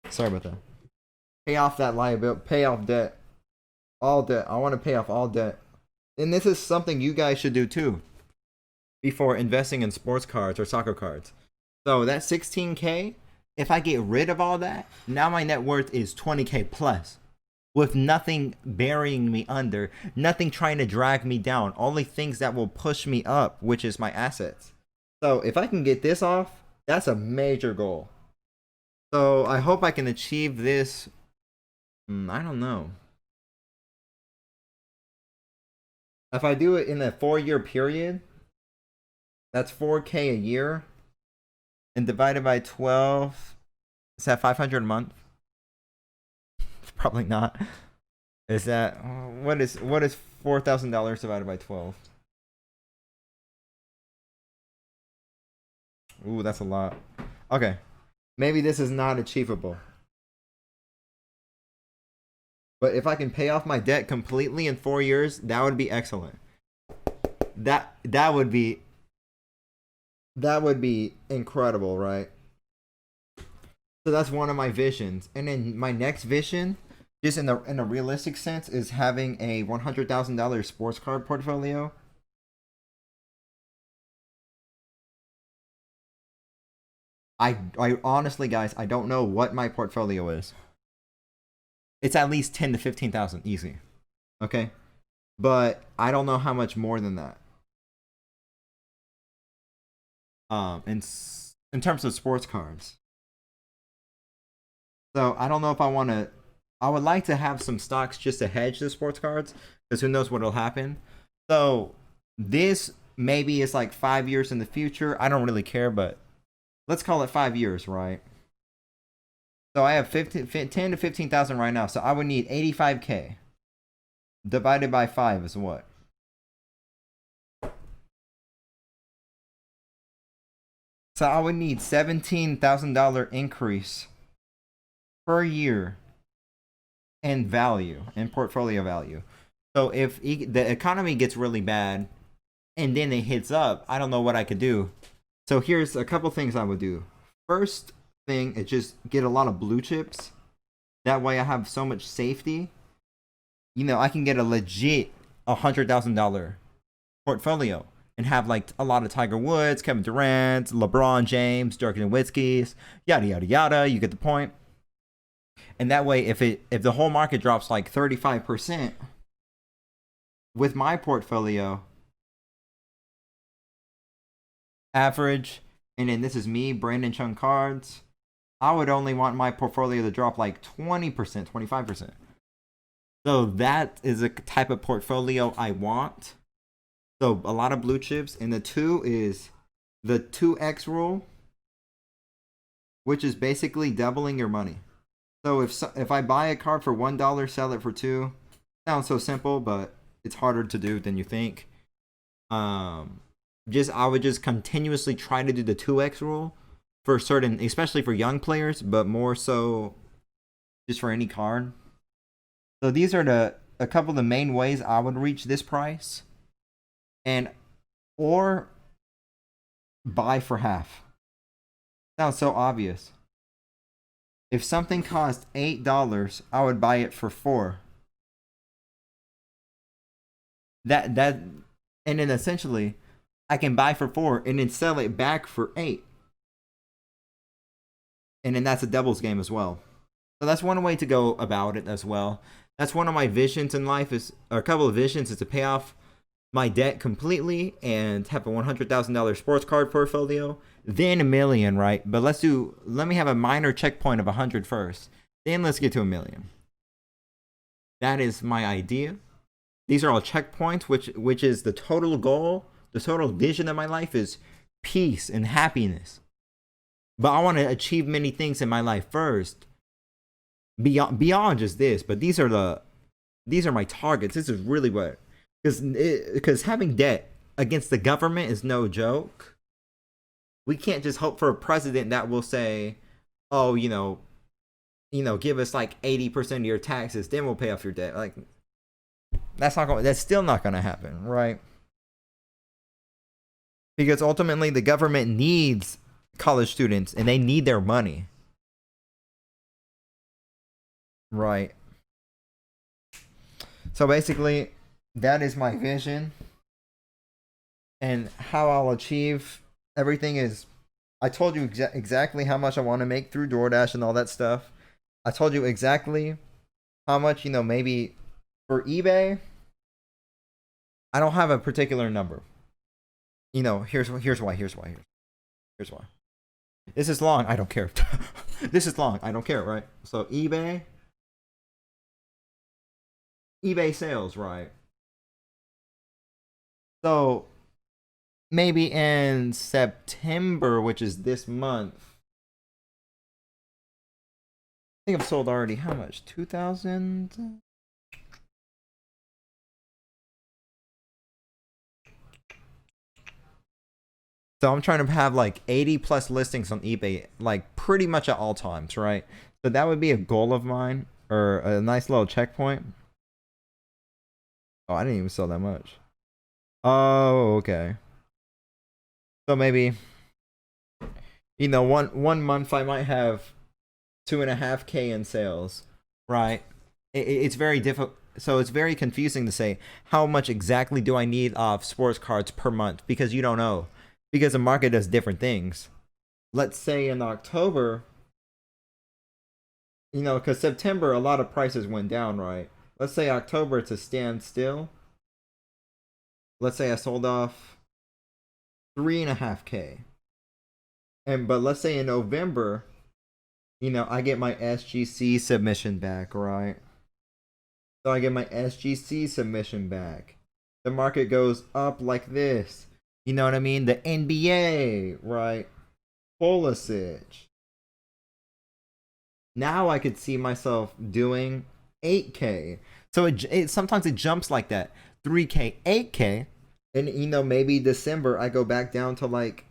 Sorry about that. Pay off that liability. Pay off debt. All debt. I want to pay off all debt. And this is something you guys should do too before investing in sports cards or soccer cards. So that 16K, if I get rid of all that, now my net worth is 20K plus. With nothing burying me under, nothing trying to drag me down, only things that will push me up, which is my assets. So if I can get this off, that's a major goal. So I hope I can achieve this. I don't know. If I do it in a 4-year period, that's 4K a year, and divided by 12, is that 500 a month? Probably not. Is that what is $4,000 divided by 12? Ooh, that's a lot. Okay, maybe this is not achievable. But if I can pay off my debt completely in 4 years, that would be excellent. That would be incredible, right? So that's one of my visions. And then my next vision, just in a realistic sense, is having a $100,000 sports card portfolio. I honestly, guys, I don't know what my portfolio is. It's at least 10 to 15,000 easy. Okay? But I don't know how much more than that. In terms of sports cards. So I don't know if I want to. I would like to have some stocks just to hedge the sports cards, because who knows what'll happen. So this maybe is like 5 years in the future. I don't really care, but let's call it 5 years, right? So I have 10 to 15,000 right now. So I would need 85K. Divided by 5 is what? So I would need $17,000 increase per year in value, in portfolio value. So if the economy gets really bad and then it hits up, I don't know what I could do. So here's a couple things I would do. First thing is just get a lot of blue chips. That way I have so much safety. You know, I can get a legit $100,000 portfolio and have like a lot of Tiger Woods, Kevin Durant, LeBron James, Dirk Nowitzki's, yada yada yada. You get the point. And that way, if the whole market drops like 35%, with my portfolio, average, and then this is me, Brandon Chung Cards, I would only want my portfolio to drop like 20%, 25%. So that is a type of portfolio I want. So a lot of blue chips. And the 2 is the 2x rule, which is basically doubling your money. So if I buy a card for $1, sell it for $2. Sounds so simple, but it's harder to do than you think. I would just continuously try to do the 2x rule for certain, especially for young players, but more so just for any card. So these are a couple of the main ways I would reach this price. Or buy for half. Sounds so obvious. If something cost $8, I would buy it for $4. And then essentially, I can buy for 4 and then sell it back for 8. And then that's a devil's game as well. So that's one way to go about it as well. That's one of my visions in life, or a couple of visions, is to pay off my debt completely and have a $100,000 sports card portfolio, then $1 million, right? But let me have a minor checkpoint of 100 first. Then let's get to $1 million. That is my idea. These are all checkpoints, which is the total goal, the total vision of my life is peace and happiness. But I want to achieve many things in my life first. Beyond just this, but these are my targets. This is really what, because having debt against the government is no joke. We can't just hope for a president that will say, oh, give us like 80% of your taxes, then we'll pay off your debt. Like, that's still not going to happen, right? Because ultimately the government needs college students and they need their money. Right. So basically, that is my vision. And how I'll achieve everything is, I told you exactly how much I want to make through DoorDash and all that stuff. I told you exactly how much, maybe for eBay. I don't have a particular number. Here's why. This is long. I don't care. This is long. I don't care, right? So eBay sales, right? So maybe in September, which is this month, I think I've sold already how much? 2,000? So I'm trying to have like 80 plus listings on eBay, like pretty much at all times, right? So that would be a goal of mine, or a nice little checkpoint. Oh, I didn't even sell that much. Oh, okay. So maybe, one month I might have 2.5K in sales, right? It's very difficult. So it's very confusing to say how much exactly do I need of sports cards per month, because you don't know. Because the market does different things. Let's say in October, because September, a lot of prices went down, right? Let's say October to stand still. Let's say I sold off 3.5K. But let's say in November, I get my SGC submission back, right? So I get my SGC submission back. The market goes up like this. You know what I mean? The NBA, right? Pulisic. Now I could see myself doing 8K. So it sometimes it jumps like that. 3K, 8K. And, maybe December I go back down to like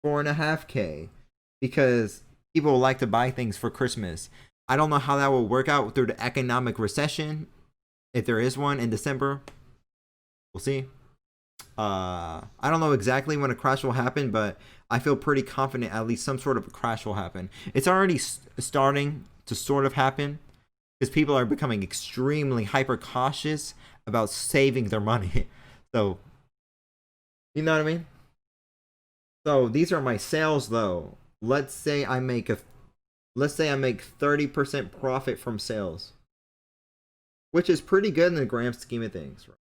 4.5K. Because people like to buy things for Christmas. I don't know how that will work out through the economic recession. If there is one in December. We'll see. I don't know exactly when a crash will happen, but I feel pretty confident at least some sort of a crash will happen. It's already starting to sort of happen because people are becoming extremely hyper cautious about saving their money. So, you know what I mean? So these are my sales though. Let's say I make 30% profit from sales, which is pretty good in the grand scheme of things, right?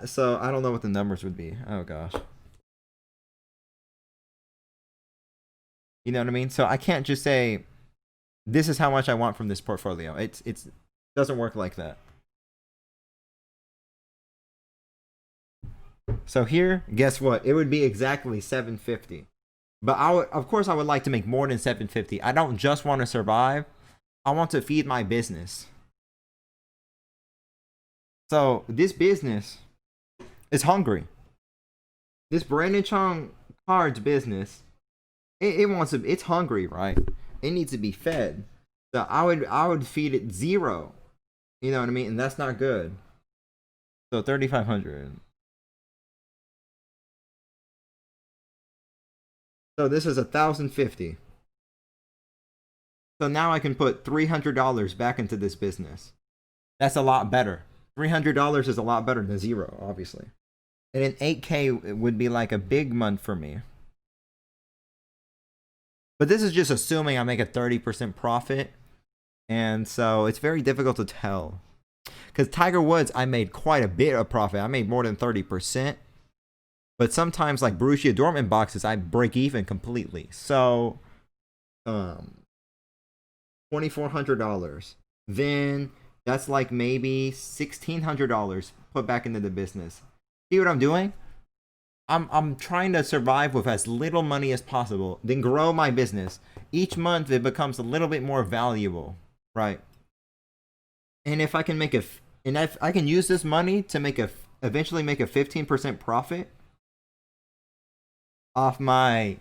So I don't know what the numbers would be. Oh gosh. You know what I mean? So I can't just say this is how much I want from this portfolio. It doesn't work like that. So here, guess what? It would be exactly 750. But of course I would like to make more than 750. I don't just want to survive. I want to feed my business. So this business is hungry. This Brandon Chung cards business, it's hungry, right? It needs to be fed. So I would feed it 0. You know what I mean? And that's not good. So 3,500. So this is 1,050. So now I can put $300 back into this business. That's a lot better. $300 is a lot better than 0, obviously. And an 8K would be like a big month for me. But this is just assuming I make a 30% profit. And so it's very difficult to tell. Because Tiger Woods, I made quite a bit of profit. I made more than 30%. But sometimes, like Borussia Dortmund boxes, I break even completely. So, $2,400. Then that's like maybe $1,600 put back into the business. See what I'm doing? I'm trying to survive with as little money as possible, then grow my business. Each month it becomes a little bit more valuable, right? And if I can make if I can use this money to eventually make a 15% profit off my,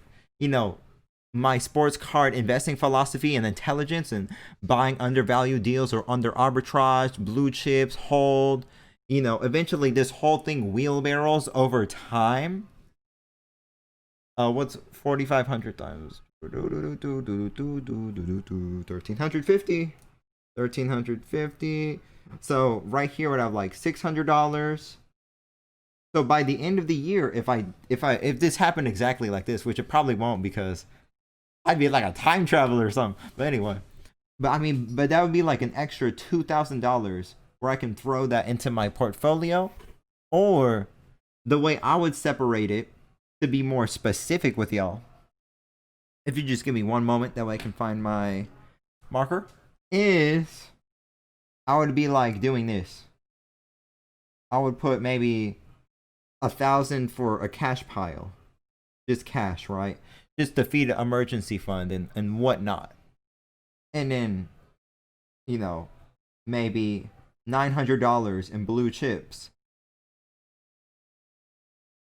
my sports card investing philosophy and intelligence and buying undervalued deals or under arbitrage, blue chips, hold, eventually this whole thing wheelbarrows over time. What's 4,500 times 1350? So right here would have like $600. So by the end of the year, if this happened exactly like this, which it probably won't because I'd be like a time traveler or something. But anyway, but that would be like an extra $2,000 where I can throw that into my portfolio. Or the way I would separate it, to be more specific with y'all, if you just give me one moment, that way I can find my marker, is I would be like doing this. I would put maybe 1,000 for a cash pile, just cash, right? Just to feed an emergency fund and whatnot. And then, maybe $900 in blue chips.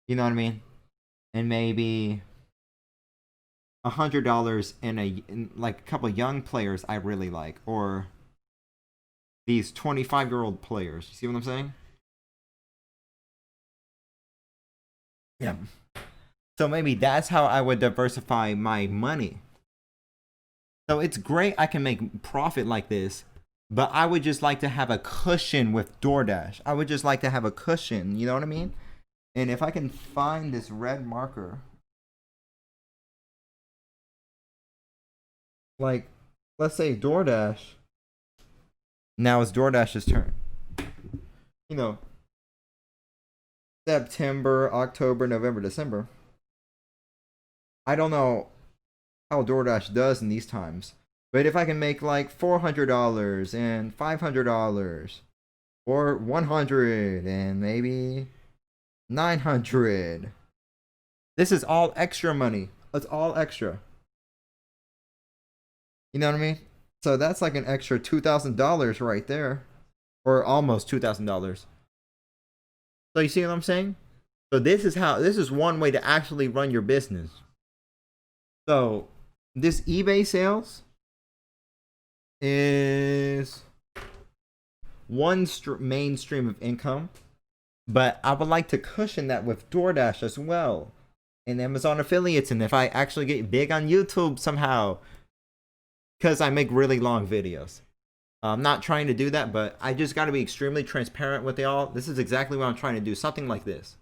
You know what I mean? And maybe $100 in like a couple of young players I really like, or these 25-year-old players. You see what I'm saying? Yeah. So maybe that's how I would diversify my money. So it's great I can make profit like this, but I would just like to have a cushion with DoorDash. I would just like to have a cushion, you know what I mean? And if I can find this red marker, like, let's say DoorDash. Now it's DoorDash's turn. September, October, November, December. I don't know how DoorDash does in these times, but if I can make like $400 and $500 or $100 and maybe $900, this is all extra money. It's all extra. You know what I mean? So that's like an extra $2,000 right there, or almost $2,000. So you see what I'm saying? So this is one way to actually run your business. So this eBay sales is one main stream of income, but I would like to cushion that with DoorDash as well and Amazon affiliates, and if I actually get big on YouTube somehow, because I make really long videos. I'm not trying to do that, but I just got to be extremely transparent with y'all. This is exactly what I'm trying to do. Something like this.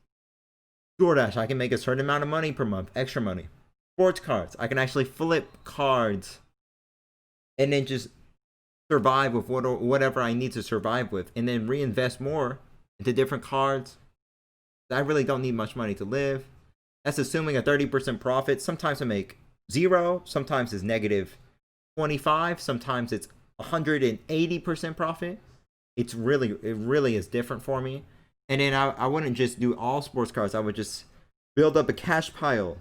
DoorDash, I can make a certain amount of money per month, extra money. Sports cards, I can actually flip cards and then just survive with whatever I need to survive with, and then reinvest more into different cards. I really don't need much money to live. That's assuming a 30% profit. Sometimes I make 0, sometimes it's negative 25, sometimes it's 180% profit. It really is different for me. And then I wouldn't just do all sports cards. I would just build up a cash pile.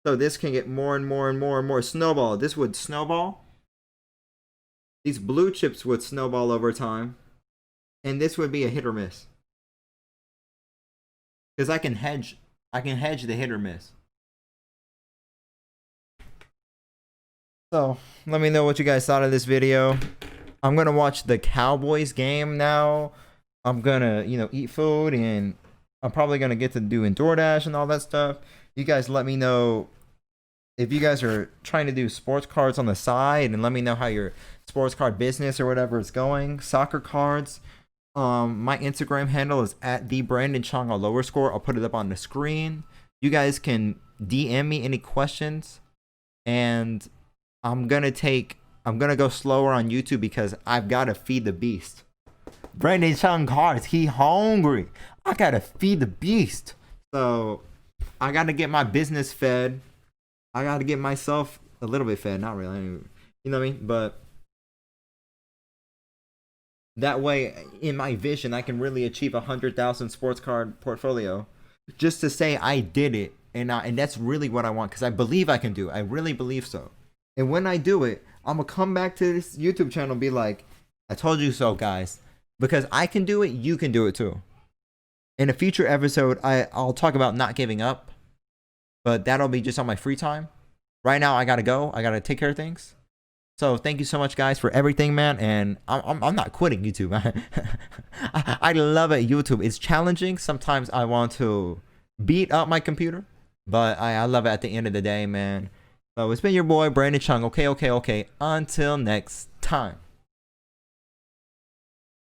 So this can get more and more and more and more snowball. This would snowball. These blue chips would snowball over time. And this would be a hit or miss. Because I can hedge the hit or miss. So let me know what you guys thought of this video. I'm gonna watch the Cowboys game now. I'm gonna, eat food, and I'm probably gonna get to doing DoorDash and all that stuff. You guys let me know if you guys are trying to do sports cards on the side, and let me know how your sports card business or whatever is going. Soccer cards. My Instagram handle is at the Brandon Chung _. I'll put it up on the screen. You guys can DM me any questions, and I'm gonna go slower on YouTube because I've gotta feed the beast. Brandon Chung Cars, he hungry. I gotta feed the beast. So I gotta get my business fed. I gotta get myself a little bit fed. Not really. You know what I mean? But that way, in my vision, I can really achieve 100,000 sports card portfolio. Just to say I did it, and that's really what I want because I believe I can do it. I really believe so. And when I do it, I'm gonna come back to this YouTube channel and be like, "I told you so, guys." Because I can do it, you can do it too. In a future episode, I'll talk about not giving up, but that'll be just on my free time. Right now, I gotta go. I gotta take care of things. So thank you so much, guys, for everything, man. And I'm not quitting YouTube. I love it. YouTube. It's challenging. Sometimes I want to beat up my computer, but I love it at the end of the day, man. So it's been your boy, Brandon Chung. Okay. Until next time.